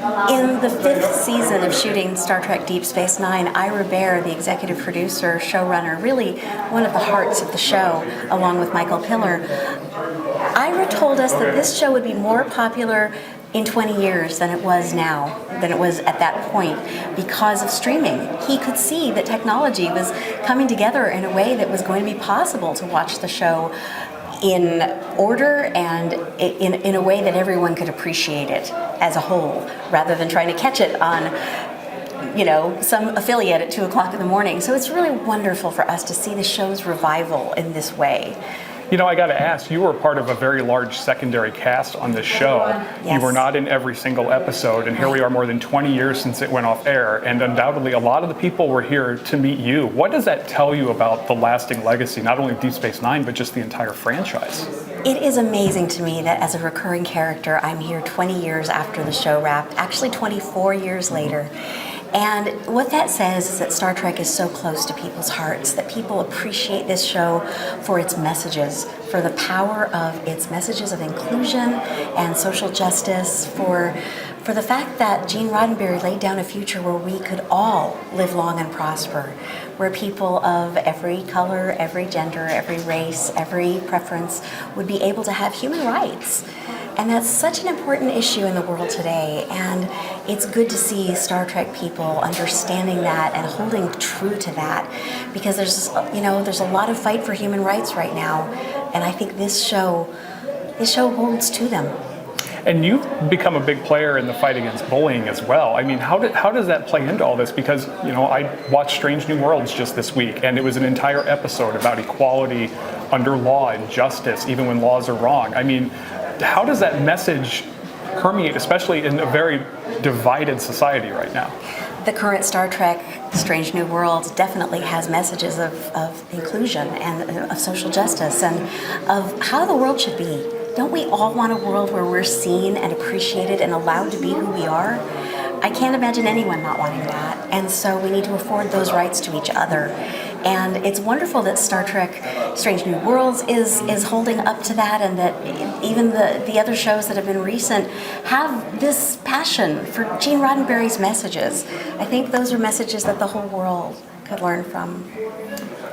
In the 5th season of shooting Star Trek Deep Space Nine, Ira Behr, the executive producer, showrunner, really one of the hearts of the show, along with Michael Piller, Ira told us that this show would be more popular in 20 years than it was now, than it was at that point, because of streaming. He could see that technology was coming together in a way that was going to be possible to watch the show in order and in a way that everyone could appreciate it as a whole, rather than trying to catch it on, some affiliate at 2 o'clock in the morning. So it's really wonderful for us to see the show's revival in this way. I got to ask, you were part of a very large secondary cast on this show. Yes. You were not in every single episode, and here we are more than 20 years since it went off air, and undoubtedly a lot of the people were here to meet you. What does that tell you about the lasting legacy, not only of Deep Space Nine, but just the entire franchise? It is amazing to me that as a recurring character, I'm here 20 years after the show wrapped, actually 24 years later. And what that says is that Star Trek is so close to people's hearts, that people appreciate this show for its messages, for the power of its messages of inclusion and social justice, for the fact that Gene Roddenberry laid down a future where we could all live long and prosper, where people of every color, every gender, every race, every preference would be able to have human rights. And that's such an important issue in the world today, and it's good to see Star Trek people understanding that and holding true to that, because there's a lot of fight for human rights right now, and I think this show holds to them. And you've become a big player in the fight against bullying as well. I mean, how does that play into all this? Because, I watched Strange New Worlds just this week, and it was an entire episode about equality under law and justice, even when laws are wrong. I mean, how does that message permeate, especially in a very divided society right now? The current Star Trek Strange New Worlds definitely has messages of inclusion and of social justice and of how the world should be. Don't we all want a world where we're seen and appreciated and allowed to be who we are? I can't imagine anyone not wanting that. And so we need to afford those rights to each other. And it's wonderful that Star Trek Strange New Worlds is holding up to that, and that even the other shows that have been recent have this passion for Gene Roddenberry's messages. I think those are messages that the whole world could learn from.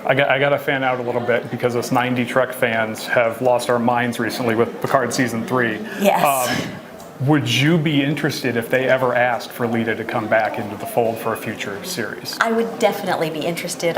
I got to fan out a little bit, because us 90 Trek fans have lost our minds recently with Picard Season 3. Yes. Would you be interested if they ever asked for Leeta to come back into the fold for a future series? I would definitely be interested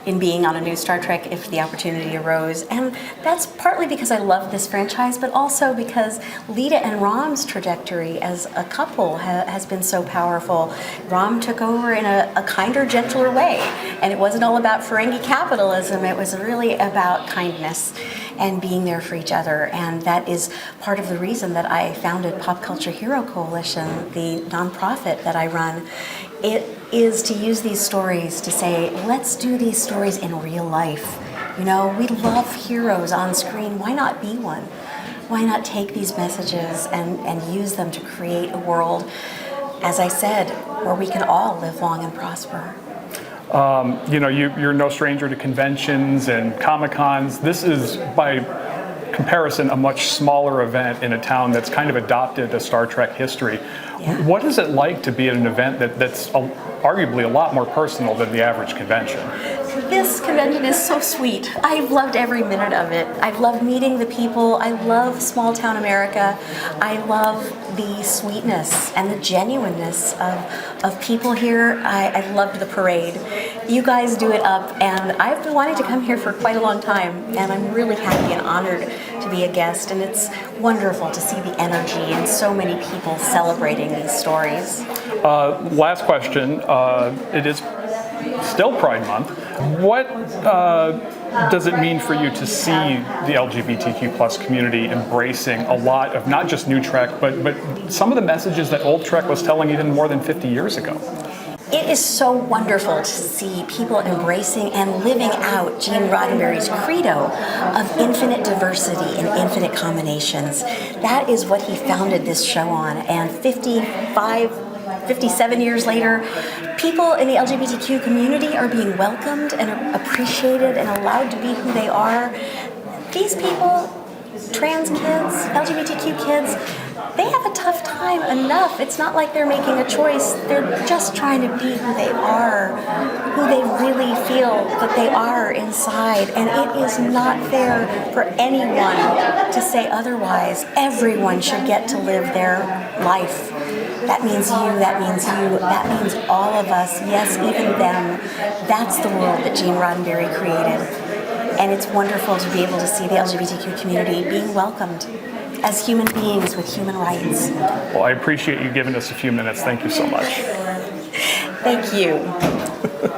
in being on a new Star Trek if the opportunity arose. And that's partly because I love this franchise, but also because Leeta and Rom's trajectory as a couple has been so powerful. Rom took over in a kinder, gentler way. And it wasn't all about Ferengi capitalism. It was really about kindness and being there for each other. And that is part of the reason that I founded Pop Culture Hero Coalition, the nonprofit that I run. It is to use these stories to say, let's do these stories in real life. We love heroes on screen. Why not be one? Why not take these messages and use them to create a world, as I said, where we can all live long and prosper? You're no stranger to conventions and Comic-Cons. This is, by comparison, a much smaller event in a town that's kind of adopted a Star Trek history. Yeah. What is it like to be at an event that's arguably a lot more personal than the average convention? This convention is so sweet. I've loved every minute of it. I've loved meeting the people. I love small town America. I love the sweetness and the genuineness of people here. I loved the parade. You guys do it up, and I've been wanting to come here for quite a long time, and I'm really happy and honored to be a guest, and it's wonderful to see the energy and so many people celebrating these stories. Last question. It is still Pride Month. What does it mean for you to see the LGBTQ plus community embracing a lot of not just new Trek, but some of the messages that old Trek was telling even more than 50 years ago? It is so wonderful to see people embracing and living out Gene Roddenberry's credo of infinite diversity and infinite combinations. That is what he founded this show on, and 57 years later, people in the LGBTQ community are being welcomed and appreciated and allowed to be who they are. These people, trans kids, LGBTQ kids, they have a tough time enough. It's not like they're making a choice. They're just trying to be who they are, who they really feel that they are inside. And it is not fair for anyone to say otherwise. Everyone should get to live their life. That means you, that means you, that means all of us, yes, even them. That's the world that Gene Roddenberry created. And it's wonderful to be able to see the LGBTQ community being welcomed as human beings with human rights. Well, I appreciate you giving us a few minutes. Thank you so much. Thank you.